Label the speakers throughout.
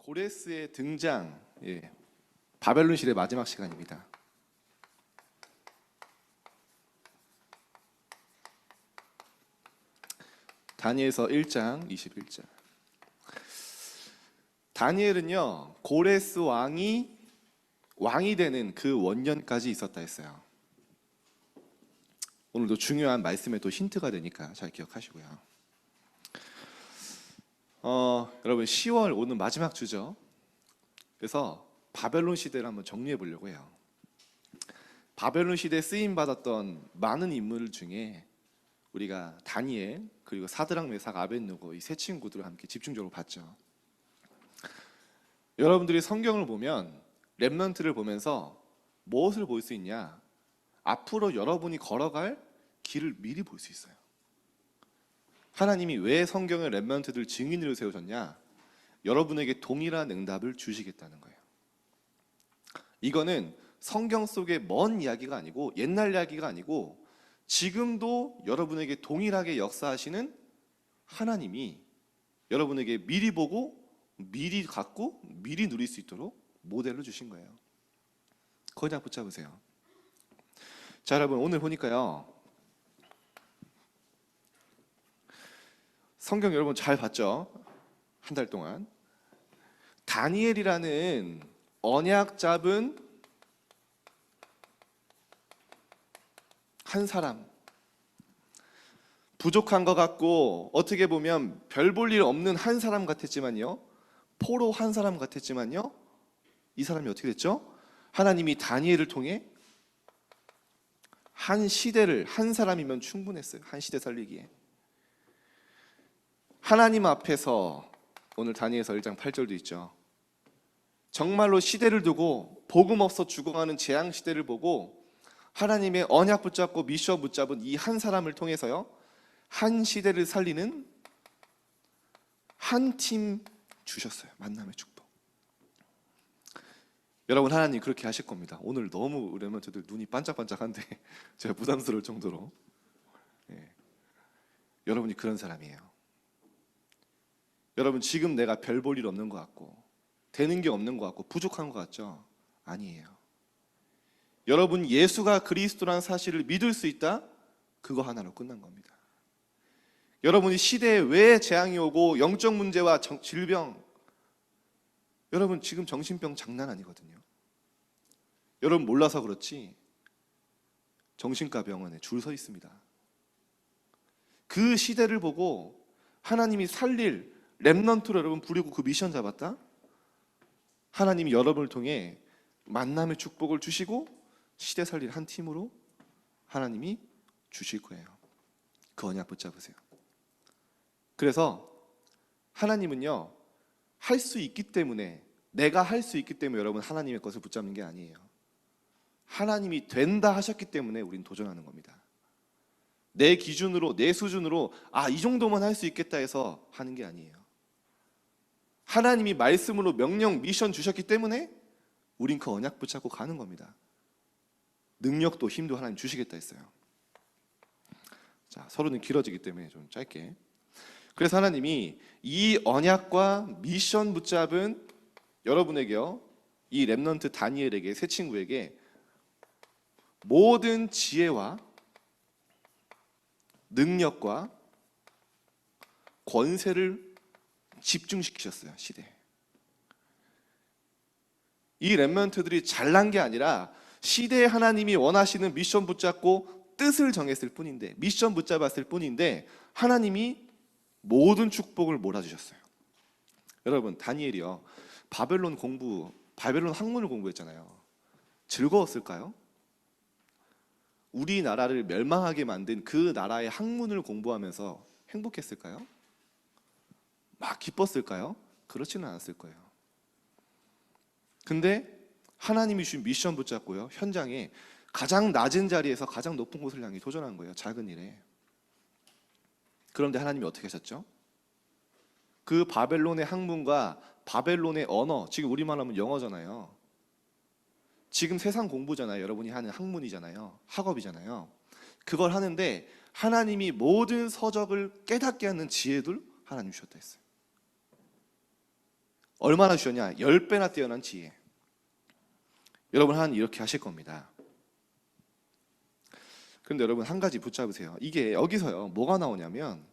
Speaker 1: 고레스의 등장, 바벨론 시대 마지막 시간입니다. 다니엘서 1장 21절. 다니엘은요, 고레스 왕이 되는 그 원년까지 있었다 했어요. 오늘도 중요한 말씀에 또 힌트가 되니까 잘 기억하시고요. 여러분 10월 오늘 마지막 주죠. 그래서 바벨론 시대를 한번 정리해 보려고 해요. 바벨론 시대에 쓰임 받았던 많은 인물 중에 우리가 다니엘 그리고 사드락 메삭 아벳느고 이 세 친구들을 함께 집중적으로 봤죠. 여러분들이 성경을 보면 렘넌트를 보면서 무엇을 볼 수 있냐? 앞으로 여러분이 걸어갈 길을 미리 볼 수 있어요. 하나님이 왜 성경의 렘넌트들 증인으로 세우셨냐? 여러분에게 동일한 응답을 주시겠다는 거예요. 이거는 성경 속의 먼 이야기가 아니고 옛날 이야기가 아니고 지금도 여러분에게 동일하게 역사하시는 하나님이 여러분에게 미리 보고 미리 갖고 미리 누릴 수 있도록 모델로 주신 거예요. 그냥 붙잡으세요. 자, 여러분 오늘 보니까요, 성경 여러분 잘 봤죠? 한 달 동안 다니엘이라는 언약 잡은 한 사람, 부족한 것 같고 어떻게 보면 별 볼 일 없는 한 사람 같았지만요, 포로 한 사람 같았지만요, 이 사람이 어떻게 됐죠? 하나님이 다니엘을 통해 한 시대를, 한 사람이면 충분했어요. 한 시대 살리기에. 하나님 앞에서 오늘 다니엘서 1장 8절도 있죠. 정말로 시대를 두고 복음 없어 죽어가는 재앙 시대를 보고 하나님의 언약 붙잡고 미션 붙잡은 이 한 사람을 통해서요, 한 시대를 살리는 한 팀 주셨어요. 만남의 축복. 여러분 하나님 그렇게 하실 겁니다. 오늘 너무 렘넌트들 눈이 반짝반짝한데 제가 부담스러울 정도로. 여러분이 그런 사람이에요. 여러분 지금 내가 별 볼 일 없는 것 같고 되는 게 없는 것 같고 부족한 것 같죠? 아니에요. 여러분 예수가 그리스도라는 사실을 믿을 수 있다? 그거 하나로 끝난 겁니다. 여러분이 시대에 왜 재앙이 오고 영적 문제와 질병, 여러분 지금 정신병 장난 아니거든요. 여러분 몰라서 그렇지 정신과 병원에 줄 서 있습니다. 그 시대를 보고 하나님이 살릴 렘넌트로 여러분 부리고 그 미션 잡았다? 하나님이 여러분을 통해 만남의 축복을 주시고 시대 살릴 한 팀으로 하나님이 주실 거예요. 그 언약 붙잡으세요. 그래서 하나님은요, 할 수 있기 때문에, 내가 할 수 있기 때문에 여러분 하나님의 것을 붙잡는 게 아니에요. 하나님이 된다 하셨기 때문에 우린 도전하는 겁니다. 내 기준으로, 내 수준으로 이 정도만 할 수 있겠다 해서 하는 게 아니에요. 하나님이 말씀으로 명령, 미션 주셨기 때문에 우린 그 언약 붙잡고 가는 겁니다. 능력도 힘도 하나님 주시겠다 했어요. 자, 서론은 길어지기 때문에 좀 짧게. 그래서 하나님이 이 언약과 미션 붙잡은 여러분에게요, 이 렘넌트 다니엘에게, 새 친구에게 모든 지혜와 능력과 권세를 집중시키셨어요. 시대에. 이 렘넌트들이 잘난 게 아니라 시대에 하나님이 원하시는 미션 붙잡고 뜻을 정했을 뿐인데, 미션 붙잡았을 뿐인데 하나님이 모든 축복을 몰아주셨어요. 여러분 다니엘이요, 바벨론 학문을 공부했잖아요. 즐거웠을까요? 우리나라를 멸망하게 만든 그 나라의 학문을 공부하면서 행복했을까요? 막 기뻤을까요? 그렇지는 않았을 거예요. 근데 하나님이 주신 미션 붙잡고요, 현장에 가장 낮은 자리에서 가장 높은 곳을 향해 도전한 거예요. 작은 일에. 그런데 하나님이 어떻게 하셨죠? 그 바벨론의 학문과 바벨론의 언어, 지금 우리말 하면 영어잖아요. 지금 세상 공부잖아요. 여러분이 하는 학문이잖아요. 학업이잖아요. 그걸 하는데 하나님이 모든 서적을 깨닫게 하는 지혜를 하나님 주셨다 했어요. 얼마나 주셨냐? 10배나 뛰어난 지혜. 여러분, 하나님 이렇게 하실 겁니다. 그런데 여러분, 한 가지 붙잡으세요. 이게 여기서요, 뭐가 나오냐면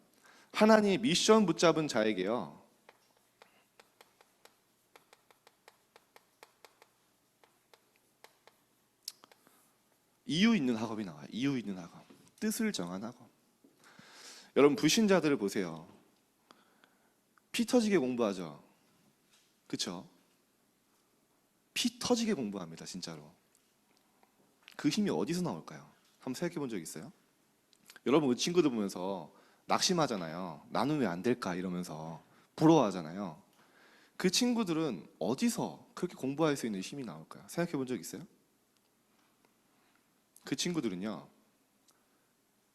Speaker 1: 하나님의 미션 붙잡은 자에게요, 이유 있는 학업이 나와요. 이유 있는 학업, 뜻을 정한 학업. 여러분, 불신자들을 보세요. 피 터지게 공부하죠. 그렇죠? 피 터지게 공부합니다. 진짜로. 그 힘이 어디서 나올까요? 한번 생각해 본 적 있어요? 여러분, 그 친구들 보면서 낙심하잖아요. 나는 왜 안 될까 이러면서 부러워하잖아요. 그 친구들은 어디서 그렇게 공부할 수 있는 힘이 나올까요? 생각해 본 적 있어요? 그 친구들은요,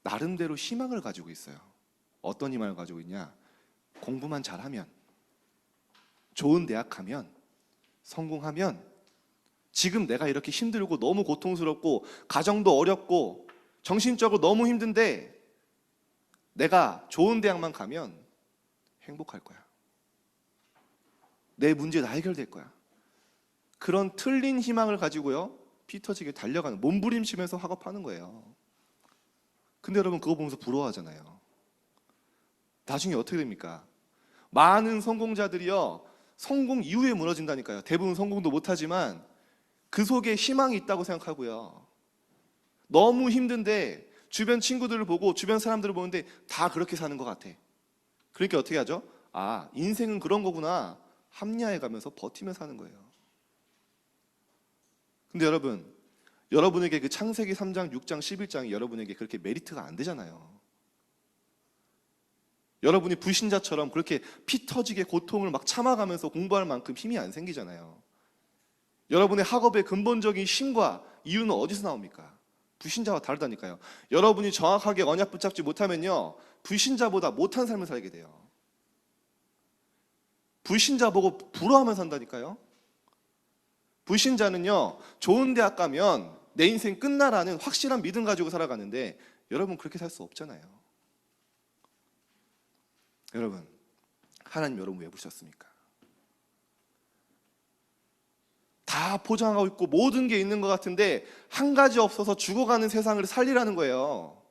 Speaker 1: 나름대로 희망을 가지고 있어요. 어떤 희망을 가지고 있냐? 공부만 잘하면, 좋은 대학 가면, 성공하면, 지금 내가 이렇게 힘들고 너무 고통스럽고 가정도 어렵고 정신적으로 너무 힘든데 내가 좋은 대학만 가면 행복할 거야. 내 문제 다 해결될 거야. 그런 틀린 희망을 가지고요, 피 터지게 달려가는, 몸부림치면서 학업하는 거예요. 근데 여러분, 그거 보면서 부러워하잖아요. 나중에 어떻게 됩니까? 많은 성공자들이요, 성공 이후에 무너진다니까요. 대부분 성공도 못하지만 그 속에 희망이 있다고 생각하고요, 너무 힘든데 주변 친구들을 보고 주변 사람들을 보는데 다 그렇게 사는 것 같아. 그러니까 어떻게 하죠? 아, 인생은 그런 거구나, 합리화해 가면서 버티며 사는 거예요. 근데 여러분, 여러분에게 그 창세기 3장, 6장, 11장이 여러분에게 그렇게 메리트가 안 되잖아요. 여러분이 불신자처럼 그렇게 피 터지게 고통을 막 참아가면서 공부할 만큼 힘이 안 생기잖아요. 여러분의 학업의 근본적인 힘과 이유는 어디서 나옵니까? 불신자와 다르다니까요. 여러분이 정확하게 언약 붙잡지 못하면요, 불신자보다 못한 삶을 살게 돼요. 불신자 보고 부러워하면 산다니까요. 불신자는요, 좋은 대학 가면 내 인생 끝나라는 확실한 믿음 가지고 살아가는데 여러분, 그렇게 살 수 없잖아요. 여러분, 하나님 여러분 왜 부르셨습니까? 다 포장하고 있고 모든 게 있는 것 같은데 한 가지 없어서 죽어가는 세상을 살리라는 거예요.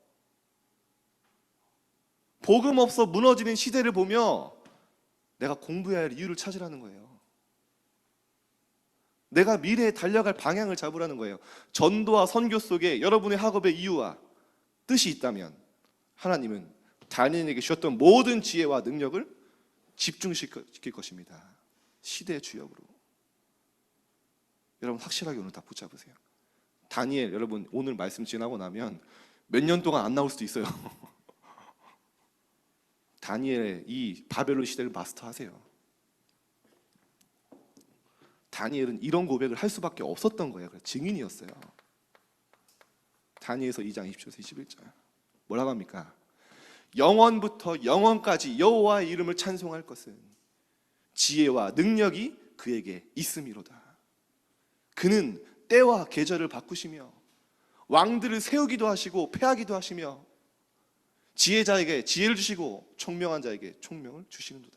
Speaker 1: 복음 없어 무너지는 시대를 보며 내가 공부해야 할 이유를 찾으라는 거예요. 내가 미래에 달려갈 방향을 잡으라는 거예요. 전도와 선교 속에 여러분의 학업의 이유와 뜻이 있다면 하나님은 다니엘에게 주셨던 모든 지혜와 능력을 집중시킬 것입니다. 시대의 주역으로. 여러분, 확실하게 오늘 다 붙잡으세요. 다니엘, 여러분 오늘 말씀 지나고 나면 몇 년 동안 안 나올 수도 있어요. 다니엘의 이 바벨론 시대를 마스터하세요. 다니엘은 이런 고백을 할 수밖에 없었던 거예요. 증인이었어요. 다니엘서 2장 20절에서 21절 뭐라고 합니까? 영원부터 영원까지 여호와의 이름을 찬송할 것은 지혜와 능력이 그에게 있음이로다. 그는 때와 계절을 바꾸시며 왕들을 세우기도 하시고 패하기도 하시며 지혜자에게 지혜를 주시고 총명한 자에게 총명을 주시는도다.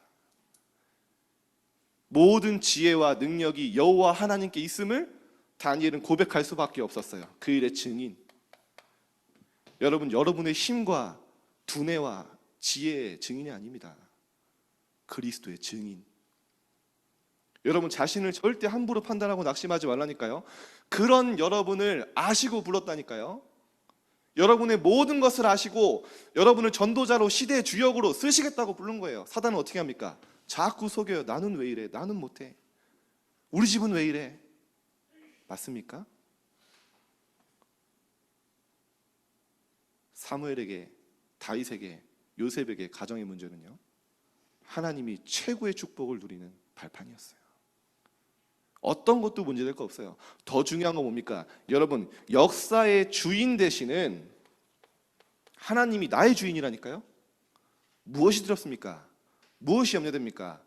Speaker 1: 모든 지혜와 능력이 여호와 하나님께 있음을 다니엘은 고백할 수밖에 없었어요. 그 일의 증인. 여러분, 여러분의 힘과 두뇌와 지혜의 증인이 아닙니다. 그리스도의 증인. 여러분, 자신을 절대 함부로 판단하고 낙심하지 말라니까요. 그런 여러분을 아시고 불렀다니까요. 여러분의 모든 것을 아시고 여러분을 전도자로 시대의 주역으로 쓰시겠다고 부른 거예요. 사단은 어떻게 합니까? 자꾸 속여요. 나는 왜 이래? 나는 못해. 우리 집은 왜 이래? 맞습니까? 사무엘에게, 다윗에게, 요셉에게 가정의 문제는요, 하나님이 최고의 축복을 누리는 발판이었어요. 어떤 것도 문제될 거 없어요. 더 중요한 건 뭡니까? 여러분, 역사의 주인 되시는 하나님이 나의 주인이라니까요. 무엇이 두렵습니까? 무엇이 염려됩니까?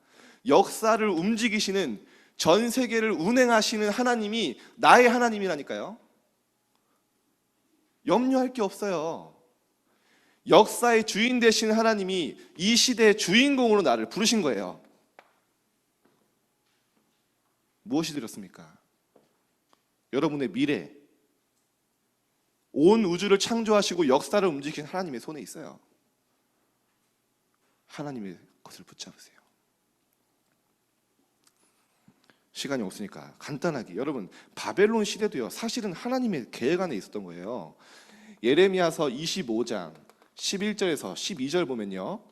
Speaker 1: 역사를 움직이시는, 전 세계를 운행하시는 하나님이 나의 하나님이라니까요. 염려할 게 없어요. 역사의 주인 되신 하나님이 이 시대의 주인공으로 나를 부르신 거예요. 무엇이 드렸습니까? 여러분의 미래, 온 우주를 창조하시고 역사를 움직이신 하나님의 손에 있어요. 하나님의 것을 붙잡으세요. 시간이 없으니까 간단하게, 여러분 바벨론 시대도요 사실은 하나님의 계획 안에 있었던 거예요. 예레미야서 25장 11절에서 12절 보면요,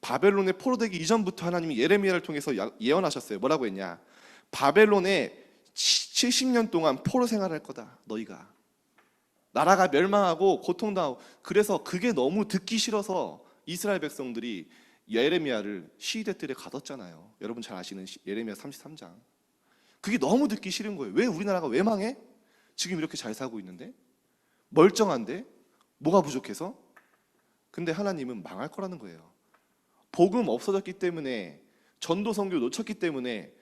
Speaker 1: 바벨론에 포로되기 이전부터 하나님이 예레미야를 통해서 예언하셨어요. 뭐라고 했냐? 바벨론에 70년 동안 포로 생활할 거다. 너희가 나라가 멸망하고 고통당하고. 그래서 그게 너무 듣기 싫어서 이스라엘 백성들이 예레미야를 시위대 뜰에 가뒀잖아요. 여러분 잘 아시는 예레미야 33장. 그게 너무 듣기 싫은 거예요. 왜 우리나라가 왜 망해? 지금 이렇게 잘 살고 있는데? 멀쩡한데? 뭐가 부족해서? 근데 하나님은 망할 거라는 거예요. 복음 없어졌기 때문에, 전도 선교 놓쳤기 때문에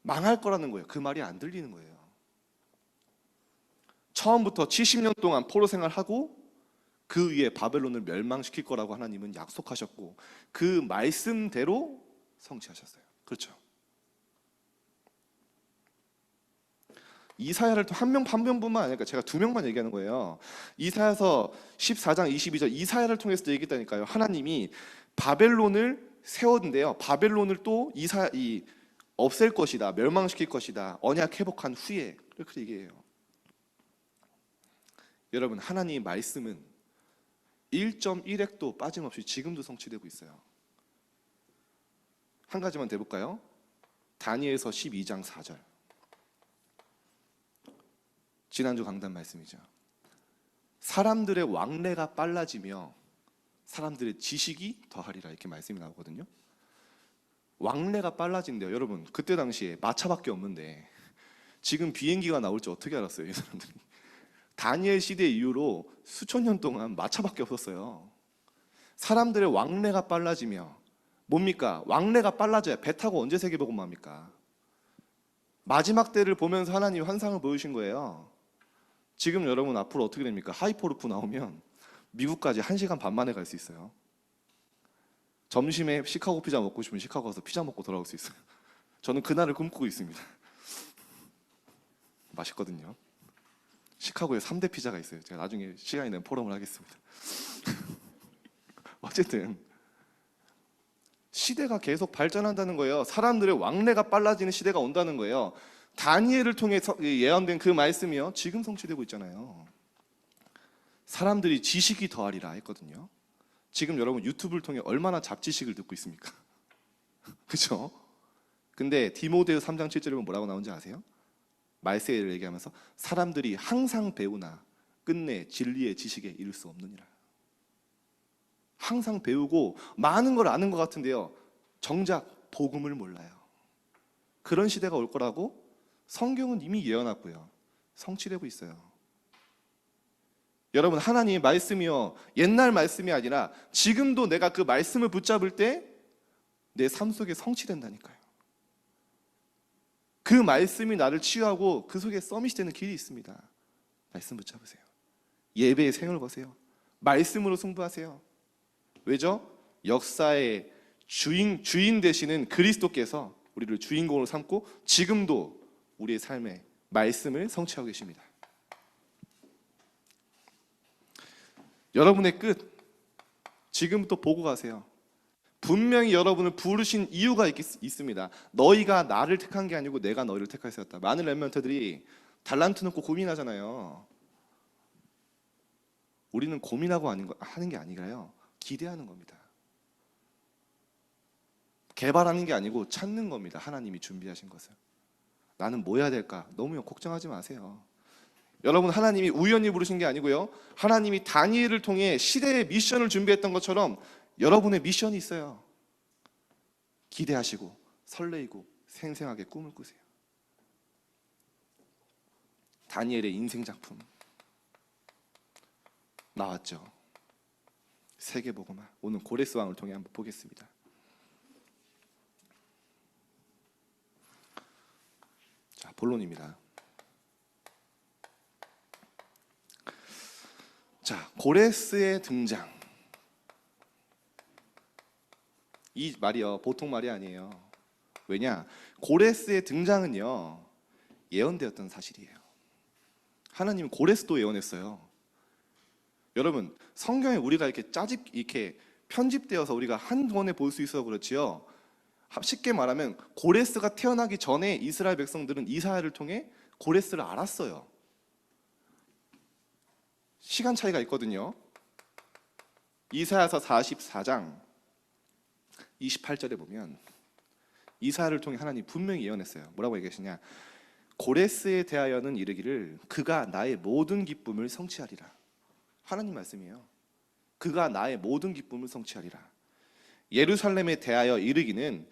Speaker 1: 망할 거라는 거예요. 그 말이 안 들리는 거예요. 처음부터 70년 동안 포로 생활하고 그 위에 바벨론을 멸망시킬 거라고 하나님은 약속하셨고 그 말씀대로 성취하셨어요. 그렇죠? 이사야를 또 한 명뿐만 아니라 제가 두 명만 얘기하는 거예요. 이사야서 14장 22절 이사야를 통해서 얘기했다니까요. 하나님이 바벨론을 세웠는데요. 바벨론을 또 없앨 것이다. 멸망시킬 것이다. 언약 회복한 후에. 그렇게 얘기해요. 여러분 하나님의 말씀은 1.1핵도 빠짐없이 지금도 성취되고 있어요. 한 가지만 더 해볼까요? 다니엘서 12장 4절. 지난주 강단 말씀이죠. 사람들의 왕래가 빨라지며 사람들의 지식이 더하리라, 이렇게 말씀이 나오거든요. 왕래가 빨라진대요. 여러분 그때 당시에 마차밖에 없는데 지금 비행기가 나올지 어떻게 알았어요, 이 사람들이? 다니엘 시대 이후로 수천 년 동안 마차밖에 없었어요. 사람들의 왕래가 빨라지며, 뭡니까? 왕래가 빨라져야 배 타고 언제 세계복음만 합니까? 마지막 때를 보면서 하나님 환상을 보여주신 거예요. 지금 여러분 앞으로 어떻게 됩니까? 하이퍼루프 나오면 미국까지 1시간 반 만에 갈 수 있어요. 점심에 시카고 피자 먹고 싶으면 시카고 가서 피자 먹고 돌아올 수 있어요. 저는 그날을 꿈꾸고 있습니다. 맛있거든요. 시카고에 3대 피자가 있어요. 제가 나중에 시간이 되면 포럼을 하겠습니다. 어쨌든 시대가 계속 발전한다는 거예요. 사람들의 왕래가 빨라지는 시대가 온다는 거예요. 다니엘을 통해 예언된 그 말씀이요 지금 성취되고 있잖아요. 사람들이 지식이 더하리라 했거든요. 지금 여러분 유튜브를 통해 얼마나 잡지식을 듣고 있습니까? 그렇죠? 근데 디모데후 3장 7절에 보면 뭐라고 나오는지 아세요? 말세를 얘기하면서 사람들이 항상 배우나 끝내 진리의 지식에 이를 수 없느니라. 항상 배우고 많은 걸 아는 것 같은데요, 정작 복음을 몰라요. 그런 시대가 올 거라고 성경은 이미 예언하고요 성취되고 있어요. 여러분 하나님의 말씀이요 옛날 말씀이 아니라 지금도 내가 그 말씀을 붙잡을 때 내 삶 속에 성취된다니까요. 그 말씀이 나를 치유하고 그 속에 서밋이 되는 길이 있습니다. 말씀 붙잡으세요. 예배의 생을 거세요. 말씀으로 승부하세요. 왜죠? 역사의 주인 되시는 그리스도께서 우리를 주인공으로 삼고 지금도 우리의 삶에 말씀을 성취하고 계십니다. 여러분의 끝 지금부터 보고 가세요. 분명히 여러분을 부르신 이유가 있습니다. 너희가 나를 택한 게 아니고 내가 너희를 택하였다. 많은 랩런트들이 달란트 놓고 고민하잖아요. 우리는 고민하고 하는 게 아니라요 기대하는 겁니다. 개발하는 게 아니고 찾는 겁니다. 하나님이 준비하신 것을. 나는 뭐 해야 될까? 너무 걱정하지 마세요. 여러분 하나님이 우연히 부르신 게 아니고요 하나님이 다니엘을 통해 시대의 미션을 준비했던 것처럼 여러분의 미션이 있어요. 기대하시고 설레이고 생생하게 꿈을 꾸세요. 다니엘의 인생 작품 나왔죠. 세계복음화. 오늘 고레스 왕을 통해 한번 보겠습니다. 자, 본론입니다. 자, 고레스의 등장. 이 말이요 보통 말이 아니에요. 왜냐? 고레스의 등장은요, 예언되었던 사실이에요. 하나님은 고레스도 예언했어요. 여러분, 성경에 우리가 이렇게 편집되어서 우리가 한 번에 볼 수 있어서 그렇지요. 쉽게 말하면 고레스가 태어나기 전에 이스라엘 백성들은 이사야를 통해 고레스를 알았어요. 시간 차이가 있거든요. 이사야서 44장 28절에 보면 이사야를 통해 하나님 분명히 예언했어요. 뭐라고 얘기하시냐? 고레스에 대하여는 이르기를 그가 나의 모든 기쁨을 성취하리라. 하나님 말씀이에요. 그가 나의 모든 기쁨을 성취하리라. 예루살렘에 대하여 이르기는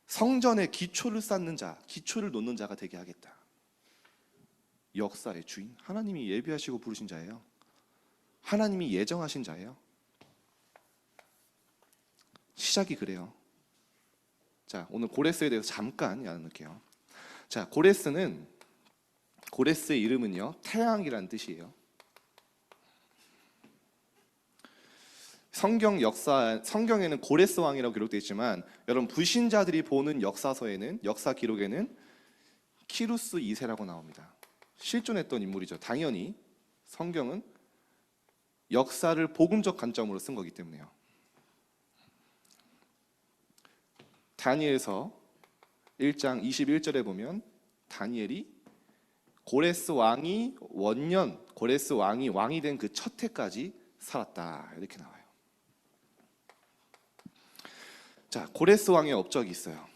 Speaker 1: 성전의 기초를 쌓는 자, 기초를 놓는 자가 되게 하겠다. 역사의 주인, 하나님이 예비하시고 부르신 자예요. 하나님이 예정하신 자예요. 시작이 그래요. 자, 오늘 고레스에 대해서 잠깐 나눌게요. 자, 고레스의 이름은요, 태양이라는 뜻이에요. 성경에는 고레스 왕이라고 기록되어 있지만 여러분 불신자들이 보는 역사서에는, 역사 기록에는 키루스 2세라고 나옵니다. 실존했던 인물이죠. 당연히 성경은 역사를 복음적 관점으로 쓴 거기 때문에요. 다니엘서 1장 21절에 보면 다니엘이 고레스 왕이 왕이 된 그 첫 해까지 살았다, 이렇게 나와요. 자, 고레스 왕의 업적이 있어요.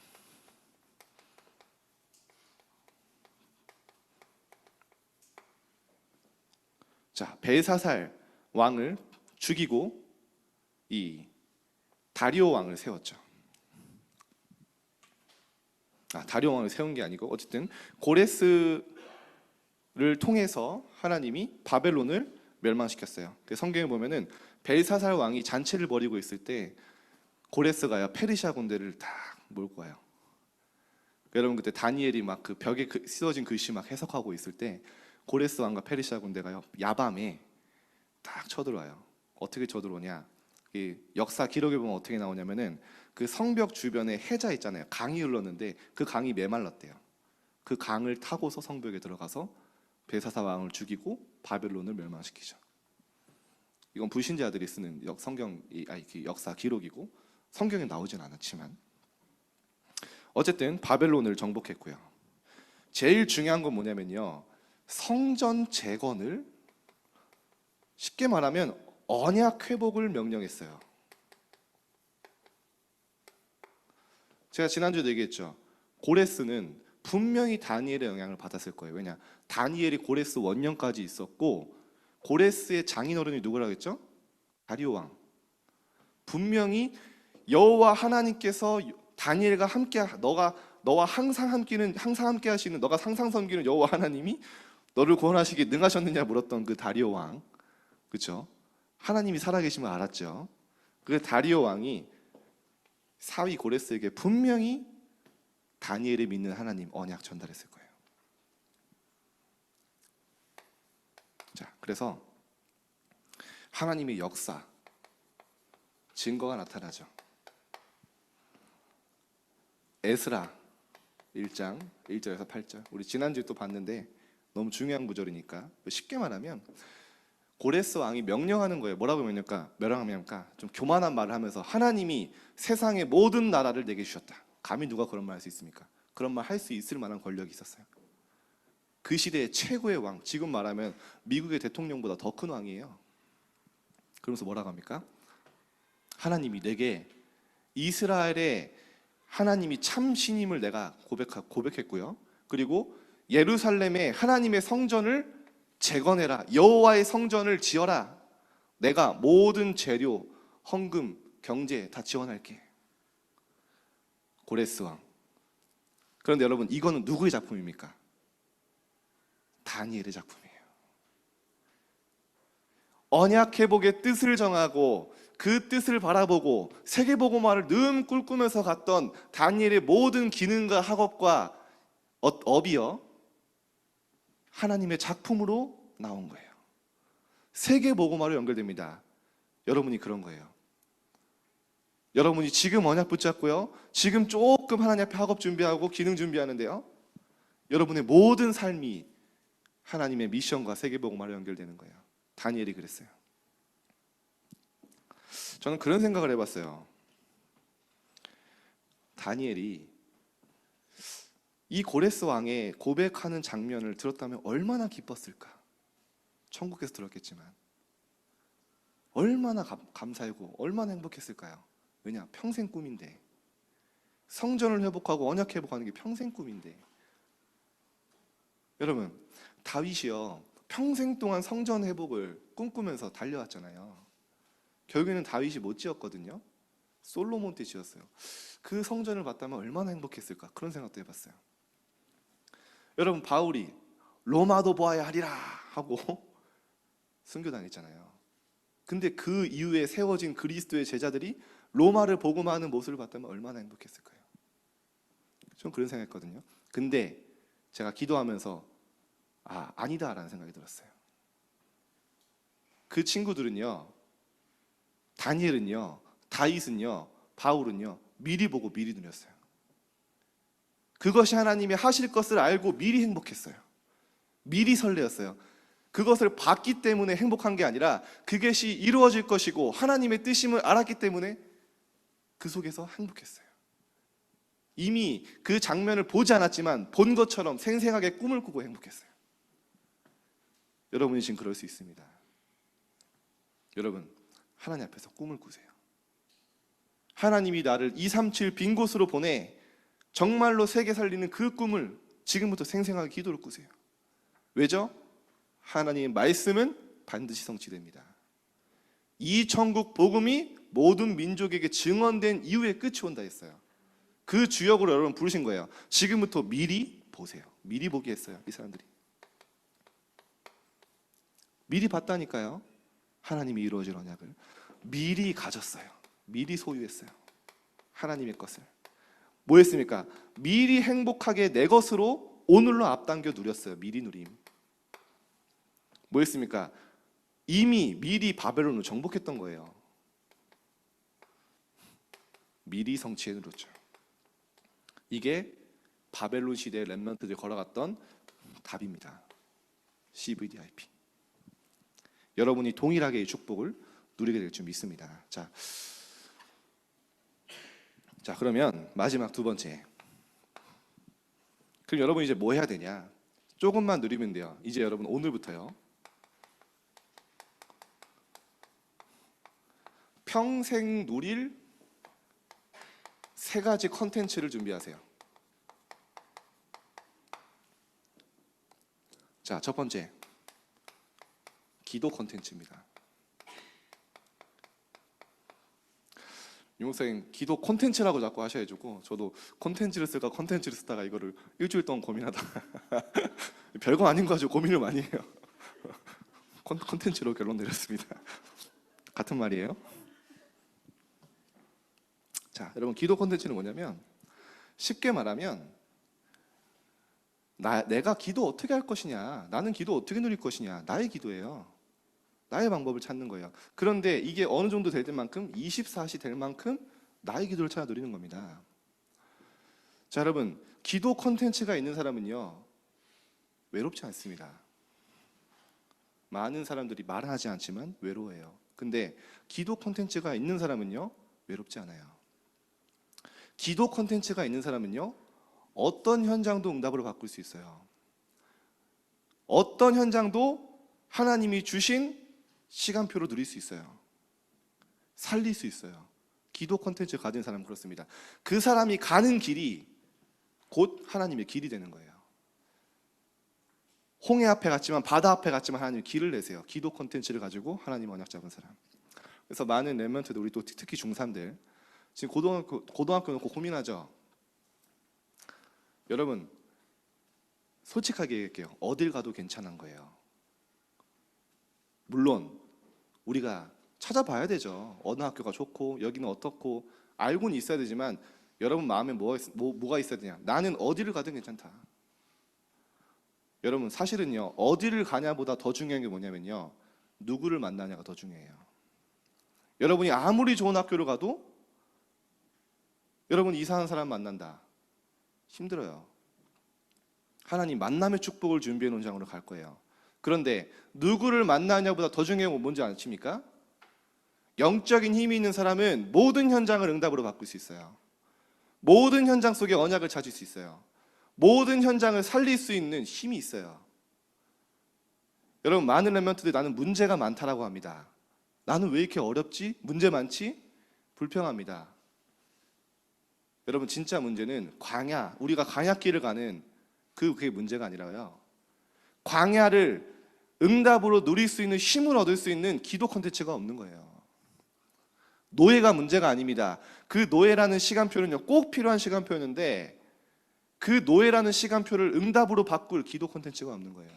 Speaker 1: 자, 벨사살 왕을 죽이고 이 다리오 왕을 세웠죠. 다리오 왕을 세운 게 아니고 어쨌든 고레스를 통해서 하나님이 바벨론을 멸망시켰어요. 성경에 보면은 벨사살 왕이 잔치를 벌이고 있을 때 고레스가요, 페르시아 군대를 다 몰고 와요. 여러분 그때 다니엘이 막 그 벽에 쓰여진 글씨 막 해석하고 있을 때 고레스 왕과 페르시아 군대가요, 야밤에 딱 쳐들어와요. 어떻게 쳐들어오냐? 이 역사 기록에 보면 어떻게 나오냐면은 그 성벽 주변에 해자 있잖아요. 강이 흘렀는데 그 강이 메말랐대요. 그 강을 타고서 성벽에 들어가서 벨사살 왕을 죽이고 바벨론을 멸망시키죠. 이건 불신자들이 쓰는 역사 기록이고 성경에 나오진 않았지만 어쨌든 바벨론을 정복했고요. 제일 중요한 건 뭐냐면요, 성전 재건을, 쉽게 말하면 언약 회복을 명령했어요. 제가 지난주에 얘기했죠. 고레스는 분명히 다니엘의 영향을 받았을 거예요. 왜냐? 다니엘이 고레스 원년까지 있었고 고레스의 장인어른이 누구라고 했죠? 다리오 왕. 분명히 여호와 하나님께서 다니엘과 함께, 너와 항상 함께 하시는, 너가 항상 섬기는 여호와 하나님이 너를 구원하시기 능하셨느냐 물었던 그 다리오 왕, 그렇죠? 하나님이 살아계심을 알았죠. 그 다리오 왕이 사위 고레스에게 분명히 다니엘을 믿는 하나님 언약 전달했을 거예요. 자, 그래서 하나님의 역사 증거가 나타나죠. 에스라 1장 1절에서 8절, 우리 지난주에 또 봤는데 너무 중요한 구절이니까 쉽게 말하면 고레스 왕이 명령하는 거예요. 뭐라고 명령합니까? 좀 교만한 말을 하면서 하나님이 세상의 모든 나라를 내게 주셨다. 감히 누가 그런 말 할 수 있습니까? 그런 말 할 수 있을 만한 권력이 있었어요. 그 시대의 최고의 왕, 지금 말하면 미국의 대통령보다 더 큰 왕이에요. 그러면서 뭐라고 합니까? 하나님이 내게 이스라엘의 하나님이 참 신임을 내가 고백했고요. 그리고 예루살렘의 하나님의 성전을 재건해라. 여호와의 성전을 지어라. 내가 모든 재료, 헌금, 경제 다 지원할게. 고레스 왕. 그런데 여러분, 이거는 누구의 작품입니까? 다니엘의 작품이에요. 언약 회복의 뜻을 정하고 그 뜻을 바라보고 세계복음화를 늘 꿈꾸면서 갔던 다니엘의 모든 기능과 학업과 업이요, 하나님의 작품으로 나온 거예요. 세계복음화로 연결됩니다. 여러분이 그런 거예요. 여러분이 지금 언약 붙잡고요, 지금 조금 하나님 앞에 학업 준비하고 기능 준비하는데요, 여러분의 모든 삶이 하나님의 미션과 세계복음화로 연결되는 거예요. 다니엘이 그랬어요. 저는 그런 생각을 해봤어요. 다니엘이 이 고레스 왕의 고백하는 장면을 들었다면 얼마나 기뻤을까. 천국에서 들었겠지만 얼마나 감사하고 얼마나 행복했을까요? 왜냐? 평생 꿈인데. 성전을 회복하고 언약 회복하는 게 평생 꿈인데. 여러분, 다윗이요, 평생 동안 성전 회복을 꿈꾸면서 달려왔잖아요. 결국에는 다윗이 못 지었거든요. 솔로몬 때 지었어요. 그 성전을 봤다면 얼마나 행복했을까, 그런 생각도 해봤어요. 여러분, 바울이 로마도 보아야 하리라 하고 순교당했잖아요. 근데 그 이후에 세워진 그리스도의 제자들이 로마를 복음화하는 모습을 봤다면 얼마나 행복했을까요? 좀 그런 생각했거든요. 근데 제가 기도하면서 아니다라는 생각이 들었어요. 그 친구들은요, 다니엘은요, 다윗은요, 바울은요, 미리 보고 미리 누렸어요. 그것이 하나님이 하실 것을 알고 미리 행복했어요. 미리 설레었어요. 그것을 봤기 때문에 행복한 게 아니라 그것이 이루어질 것이고 하나님의 뜻임을 알았기 때문에 그 속에서 행복했어요. 이미 그 장면을 보지 않았지만 본 것처럼 생생하게 꿈을 꾸고 행복했어요. 여러분이 지금 그럴 수 있습니다. 여러분, 하나님 앞에서 꿈을 꾸세요. 하나님이 나를 237 빈 곳으로 보내 정말로 세계 살리는 그 꿈을 지금부터 생생하게 기도를 꾸세요. 왜죠? 하나님의 말씀은 반드시 성취됩니다. 이 천국 복음이 모든 민족에게 증언된 이후에 끝이 온다 했어요. 그 주역으로 여러분 부르신 거예요. 지금부터 미리 보세요. 미리 보게 했어요. 이 사람들이 미리 봤다니까요. 하나님이 이루어질 언약을 미리 가졌어요. 미리 소유했어요. 하나님의 것을 뭐 했습니까? 미리 행복하게 내 것으로 오늘로 앞당겨 누렸어요. 미리 누림. 뭐 했습니까? 이미 미리 바벨론을 정복했던 거예요. 미리 성취해 누렸죠. 이게 바벨론 시대의 렘넌트들이 걸어갔던 답입니다. CVDIP. 여러분이 동일하게 이 축복을 누리게 될 줄 믿습니다. 자, 그러면 마지막 두 번째. 그럼 여러분 이제 뭐 해야 되냐? 조금만 누리면 돼요. 이제 여러분 오늘부터요, 평생 누릴 세 가지 컨텐츠를 준비하세요. 자, 첫 번째, 기도 컨텐츠입니다. 유목사님, 기도 콘텐츠라고 자꾸 하셔가지고 저도 콘텐츠를 쓸까 컨텐츠를 쓰다가 이거를 일주일 동안 고민하다 별거 아닌 거 가지고 고민을 많이 해요. 콘텐츠로 결론 내렸습니다. 같은 말이에요. 자, 여러분, 기도 콘텐츠는 뭐냐면, 쉽게 말하면 내가 기도 어떻게 할 것이냐, 나는 기도 어떻게 누릴 것이냐, 나의 기도예요. 나의 방법을 찾는 거예요. 그런데 이게 어느 정도 될 만큼 24시 될 만큼 나의 기도를 찾아 누리는 겁니다. 자, 여러분, 기도 콘텐츠가 있는 사람은요, 외롭지 않습니다. 많은 사람들이 말하지 않지만 외로워해요. 근데 기도 콘텐츠가 있는 사람은요, 외롭지 않아요. 기도 콘텐츠가 있는 사람은요, 어떤 현장도 응답으로 바꿀 수 있어요. 어떤 현장도 하나님이 주신 시간표로 누릴 수 있어요. 살릴 수 있어요. 기도 콘텐츠 가진 사람은 그렇습니다. 그 사람이 가는 길이 곧 하나님의 길이 되는 거예요. 홍해 앞에 갔지만, 바다 앞에 갔지만 하나님이 길을 내세요. 기도 콘텐츠를 가지고 하나님 언약 잡은 사람. 그래서 많은 렘넌트들, 우리 또 특히 중3들 지금 고등학교 놓고 고민하죠. 여러분, 솔직하게 얘기할게요. 어딜 가도 괜찮은 거예요. 물론 우리가 찾아봐야 되죠. 어느 학교가 좋고 여기는 어떻고 알고는 있어야 되지만, 여러분 마음에 뭐가 있어야 되냐? 나는 어디를 가든 괜찮다. 여러분, 사실은요, 어디를 가냐보다 더 중요한 게 뭐냐면요, 누구를 만나냐가 더 중요해요. 여러분이 아무리 좋은 학교를 가도 여러분 이상한 사람 만난다. 힘들어요. 하나님 만남의 축복을 준비해 놓은 장으로 갈 거예요. 그런데 누구를 만나냐보다 더 중요한 건 뭔지 아십니까? 영적인 힘이 있는 사람은 모든 현장을 응답으로 바꿀 수 있어요. 모든 현장 속에 언약을 찾을 수 있어요. 모든 현장을 살릴 수 있는 힘이 있어요. 여러분 많은 렘넌트들이 나는 문제가 많다라고 합니다. 나는 왜 이렇게 어렵지? 문제 많지? 불평합니다. 여러분 진짜 문제는 광야, 우리가 광야길을 가는 그게 문제가 아니라요. 광야를 응답으로 누릴 수 있는 힘을 얻을 수 있는 기도 콘텐츠가 없는 거예요. 노예가 문제가 아닙니다. 그 노예라는 시간표는요, 꼭 필요한 시간표였는데 그 노예라는 시간표를 응답으로 바꿀 기도 콘텐츠가 없는 거예요.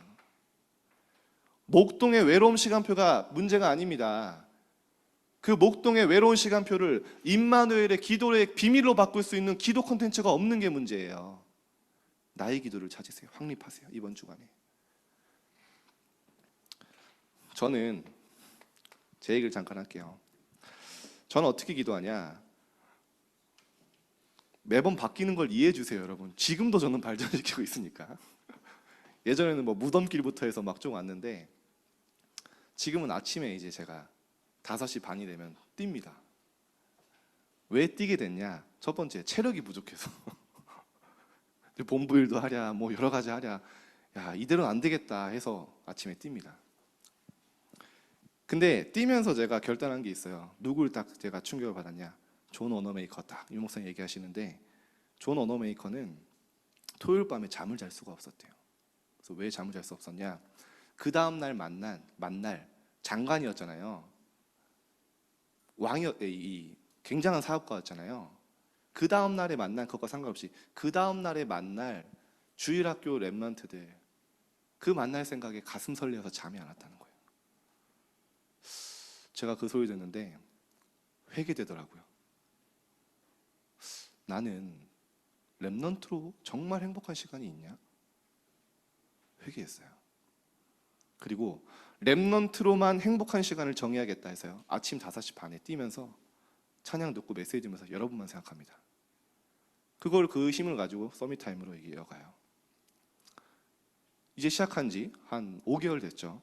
Speaker 1: 목동의 외로움 시간표가 문제가 아닙니다. 그 목동의 외로운 시간표를 임마누엘의 기도의 비밀로 바꿀 수 있는 기도 콘텐츠가 없는 게 문제예요. 나의 기도를 찾으세요. 확립하세요. 이번 주간에. 저는 제 얘기를 잠깐 할게요. 저는 어떻게 기도하냐? 매번 바뀌는 걸 이해해 주세요, 여러분. 지금도 저는 발전시키고 있으니까. 예전에는 뭐 무덤길부터 해서 막 좀 왔는데 지금은 아침에 이제 제가 5시 반이 되면 뜁니다. 왜 뛰게 됐냐? 첫 번째, 체력이 부족해서. 본부 일도 하랴, 뭐 여러 가지 하랴. 야, 이대로는 안 되겠다 해서 아침에 뜁니다. 근데 뛰면서 제가 결단한 게 있어요. 누굴 딱 제가 충격을 받았냐? 존 워너메이커 딱 유 목사님 얘기하시는데 존 워너메이커는 토요일 밤에 잠을 잘 수가 없었대요. 그래서 왜 잠을 잘 수 없었냐? 그 다음 날 만날 장관이었잖아요. 이 굉장한 사업가였잖아요. 그 다음 날에 만난 그것과 상관없이 그 다음 날에 만날 주일학교 랩런트들 그 만날 생각에 가슴 설레어서 잠이 안 왔다는 거예요. 제가 그 소리 듣는데 회개되더라고요. 나는 랩런트로 정말 행복한 시간이 있냐? 회개했어요. 그리고 랩런트로만 행복한 시간을 정해야겠다 해서요. 아침 5시 반에 뛰면서 찬양 듣고 메시지 들으면서 여러분만 생각합니다. 그 힘을 가지고 서밋타임으로 이어가요. 이제 시작한 지 한 5개월 됐죠.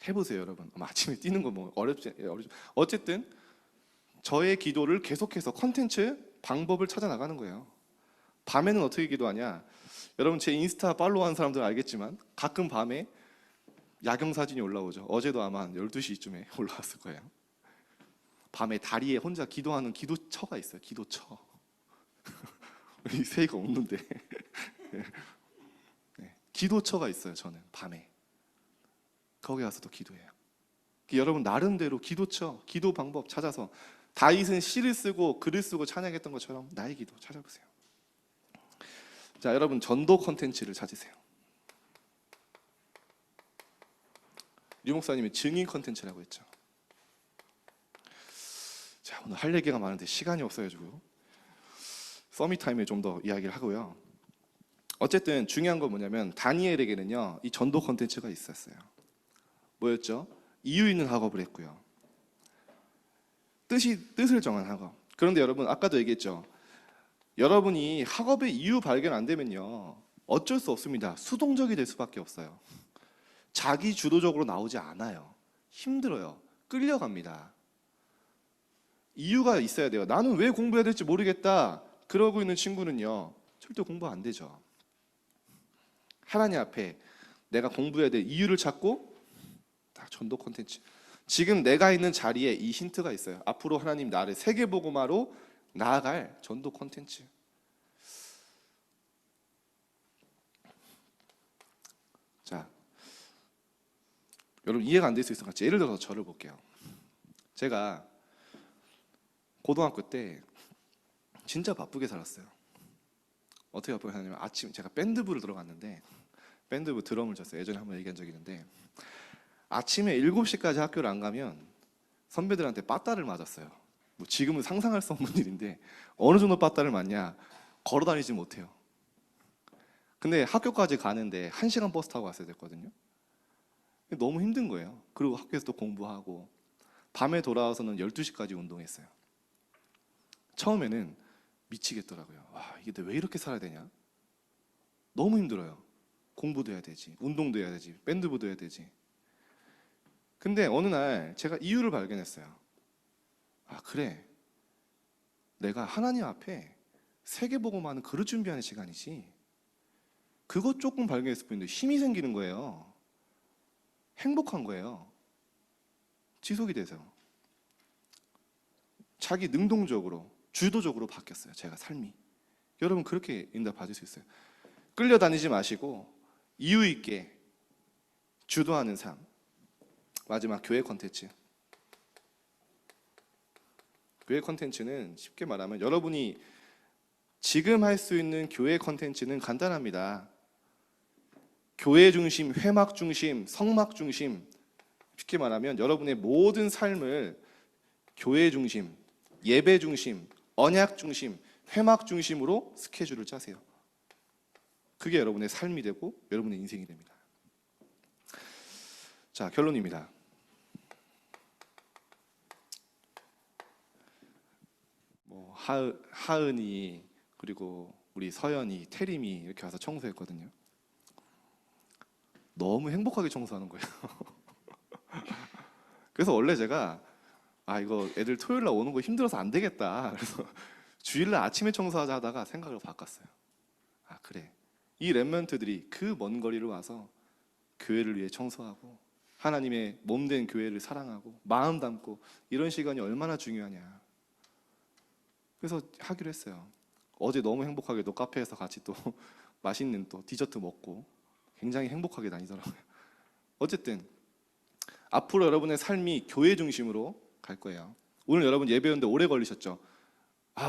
Speaker 1: 해보세요, 여러분. 아침에 뛰는 거 뭐 어렵지. 어쨌든 저의 기도를 계속해서 컨텐츠 방법을 찾아 나가는 거예요. 밤에는 어떻게 기도하냐? 여러분 제 인스타 팔로우한 사람들은 알겠지만 가끔 밤에 야경 사진이 올라오죠. 어제도 아마 한 12시쯤에 올라왔을 거예요. 밤에 다리에 혼자 기도하는 기도처가 있어요. 기도처. 이 세이가 없는데 네. 기도처가 있어요. 저는 밤에 거기 가서 또 기도해요. 여러분 나름대로 기도처, 기도 방법 찾아서 다윗은 시를 쓰고 글을 쓰고 찬양했던 것처럼 나의 기도 찾아보세요. 자, 여러분 전도 콘텐츠를 찾으세요. 류 목사님이 증인 콘텐츠라고 했죠. 자, 오늘 할 얘기가 많은데 시간이 없어가지고 서밋 타임에 좀 더 이야기를 하고요. 어쨌든 중요한 건 뭐냐면 다니엘에게는요 이 전도 콘텐츠가 있었어요. 뭐였죠? 이유 있는 학업을 했고요. 뜻을 정한 학업. 그런데 여러분 아까도 얘기했죠. 여러분이 학업의 이유 발견 안 되면요 어쩔 수 없습니다. 수동적이 될 수밖에 없어요. 자기 주도적으로 나오지 않아요. 힘들어요. 끌려갑니다. 이유가 있어야 돼요. 나는 왜 공부해야 될지 모르겠다. 그러고 있는 친구는요 절대 공부 안 되죠. 하나님 앞에 내가 공부해야 될 이유를 찾고 다 전도 콘텐츠. 지금 내가 있는 자리에 이 힌트가 있어요. 앞으로 하나님 나를 세계복음화로 나아갈 전도 콘텐츠. 자, 여러분 이해가 안 될 수 있을 것 같죠? 예를 들어서 저를 볼게요. 제가 고등학교 때 진짜 바쁘게 살았어요. 어떻게 바쁘게 살았냐면 아침 제가 밴드부를 들어갔는데 밴드부 드럼을 쳤어요. 예전에 한번 얘기한 적이 있는데 아침에 7시까지 학교를 안 가면 선배들한테 빠따를 맞았어요. 뭐 지금은 상상할 수 없는 일인데 어느 정도 빠따를 맞냐? 걸어 다니지 못해요. 근데 학교까지 가는데 1시간 버스 타고 왔어야 됐거든요. 너무 힘든 거예요. 그리고 학교에서 또 공부하고 밤에 돌아와서는 12시까지 운동했어요. 처음에는 미치겠더라고요. 와, 이게 왜 이렇게 살아야 되냐? 너무 힘들어요. 공부도 해야 되지, 운동도 해야 되지, 밴드부도 해야 되지. 근데 어느 날 제가 이유를 발견했어요. 아, 그래. 내가 하나님 앞에 세계복음하는 그릇 준비하는 시간이지. 그것 조금 발견했을 뿐인데 힘이 생기는 거예요. 행복한 거예요. 지속이 돼서. 자기 능동적으로, 주도적으로 바뀌었어요. 제가 삶이. 여러분 그렇게 응답 받을 수 있어요. 끌려다니지 마시고 이유 있게 주도하는 삶. 마지막 교회 콘텐츠. 교회 콘텐츠는 쉽게 말하면 여러분이 지금 할 수 있는 교회 콘텐츠는 간단합니다. 교회 중심, 회막 중심, 성막 중심. 쉽게 말하면 여러분의 모든 삶을 교회 중심, 예배 중심, 언약 중심, 회막 중심으로 스케줄을 짜세요. 그게 여러분의 삶이 되고 여러분의 인생이 됩니다. 자, 결론입니다. 하은이 그리고 우리 서연이, 태림이 이렇게 와서 청소했거든요. 너무 행복하게 청소하는 거예요. 그래서 원래 제가 이거 애들 토요일 날 오는 거 힘들어서 안 되겠다. 그래서 주일 날 아침에 청소하자 하다가 생각을 바꿨어요. 그래. 이 랩런트들이 그 먼 거리를 와서 교회를 위해 청소하고 하나님의 몸된 교회를 사랑하고 마음 담고 이런 시간이 얼마나 중요하냐. 그래서 하기로 했어요. 어제 너무 행복하게 또 카페에서 같이 또 맛있는 또 디저트 먹고 굉장히 행복하게 다니더라고요. 어쨌든 앞으로 여러분의 삶이 교회 중심으로 갈 거예요. 오늘 여러분 예배였는데 오래 걸리셨죠?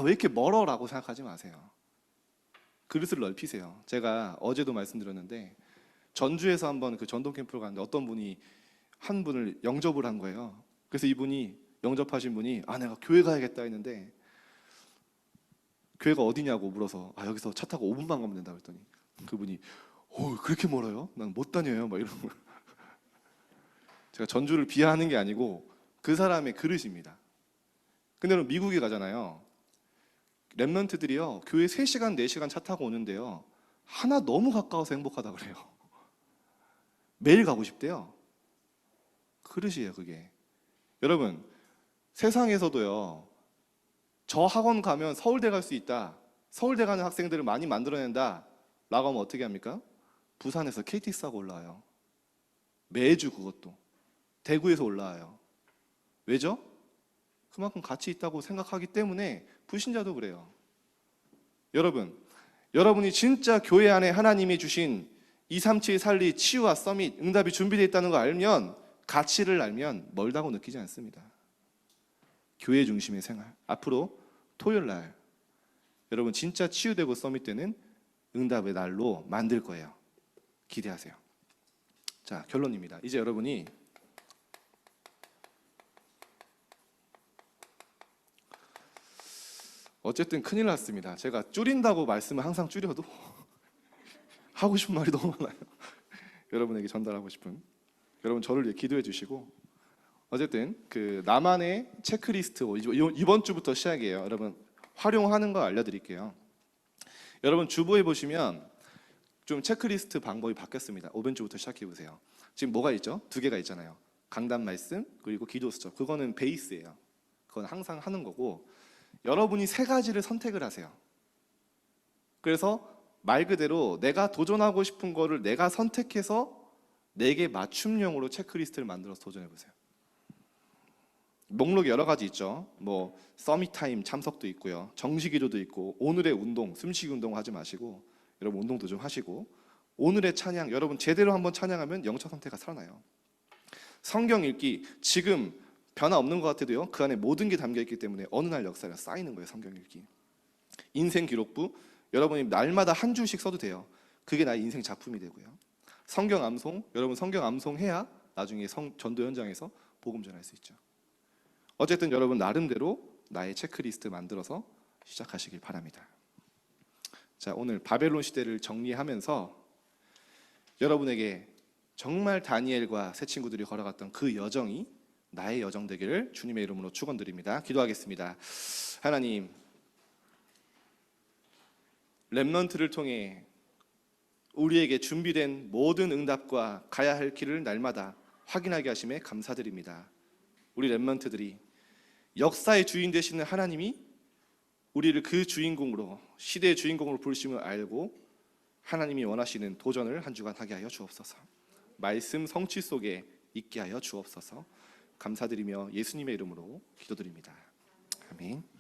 Speaker 1: 왜 이렇게 멀어? 라고 생각하지 마세요. 그릇을 넓히세요. 제가 어제도 말씀드렸는데 전주에서 한번 그 전동 캠프를 갔는데 어떤 분이 한 분을 영접을 한 거예요. 그래서 이분이 영접하신 분이 내가 교회 가야겠다 했는데 교회가 어디냐고 물어서 여기서 차 타고 5분만 가면 된다 그랬더니 그분이 그렇게 멀어요? 난 못 다녀요. 막 이러는 거예요. 제가 전주를 비하하는 게 아니고 그 사람의 그릇입니다. 근데 여러분 미국에 가잖아요. 랩런트들이요 교회 3시간 4시간 차 타고 오는데요 하나 너무 가까워서 행복하다 그래요. 매일 가고 싶대요. 그릇이에요 그게. 여러분 세상에서도요 저 학원 가면 서울대 갈 수 있다, 서울대 가는 학생들을 많이 만들어낸다 라고 하면 어떻게 합니까? 부산에서 KTX 타고 올라와요. 매주. 그것도 대구에서 올라와요. 왜죠? 그만큼 가치 있다고 생각하기 때문에. 불신자도 그래요. 여러분이 진짜 교회 안에 하나님이 주신 237 살리 치유와 서밋 응답이 준비되어 있다는 거 알면, 가치를 알면 멀다고 느끼지 않습니다. 교회 중심의 생활. 앞으로 토요일 날 여러분 진짜 치유되고 서밋 되는 응답의 날로 만들 거예요. 기대하세요. 자, 결론입니다. 이제 여러분이 어쨌든 큰일 났습니다. 제가 줄인다고 말씀을 항상 줄여도 하고 싶은 말이 너무 많아요. 여러분에게 전달하고 싶은. 여러분 저를 위해 기도해 주시고, 어쨌든 그 나만의 체크리스트 이번 주부터 시작이에요. 여러분 활용하는 거 알려드릴게요. 여러분 주보에 보시면 좀 체크리스트 방법이 바뀌었습니다. 이번 주부터 시작해 보세요. 지금 뭐가 있죠? 2개가 있잖아요. 강단 말씀 그리고 기도 수첩. 그거는 베이스예요. 그건 항상 하는 거고, 여러분이 3가지를 선택을 하세요. 그래서 말 그대로 내가 도전하고 싶은 거를 내가 선택해서 내게 맞춤형으로 체크리스트를 만들어서 도전해 보세요. 목록이 여러 가지 있죠. 뭐 서밋 타임 참석도 있고요, 정시 기도도 있고, 오늘의 운동, 숨쉬기 운동 하지 마시고 여러분 운동도 좀 하시고, 오늘의 찬양, 여러분 제대로 한번 찬양하면 영적 상태가 살아나요. 성경 읽기, 지금 변화 없는 것 같아도요 그 안에 모든 게 담겨 있기 때문에 어느 날 역사가 쌓이는 거예요. 성경 읽기. 인생 기록부, 여러분이 날마다 한 줄씩 써도 돼요. 그게 나의 인생 작품이 되고요. 성경 암송, 여러분 성경 암송해야 나중에 전도 현장에서 복음 전할 수 있죠. 어쨌든 여러분 나름대로 나의 체크리스트 만들어서 시작하시길 바랍니다. 자, 오늘 바벨론 시대를 정리하면서 여러분에게 정말 다니엘과 새 친구들이 걸어갔던 그 여정이 나의 여정 되기를 주님의 이름으로 축원드립니다. 기도하겠습니다. 하나님, 렘넌트를 통해 우리에게 준비된 모든 응답과 가야 할 길을 날마다 확인하게 하심에 감사드립니다. 우리 렘넌트들이 역사의 주인 되시는 하나님이 우리를 그 주인공으로, 시대의 주인공으로 부르심을 알고 하나님이 원하시는 도전을 한 주간 하게 하여 주옵소서. 말씀 성취 속에 있게 하여 주옵소서. 감사드리며 예수님의 이름으로 기도드립니다. 아멘.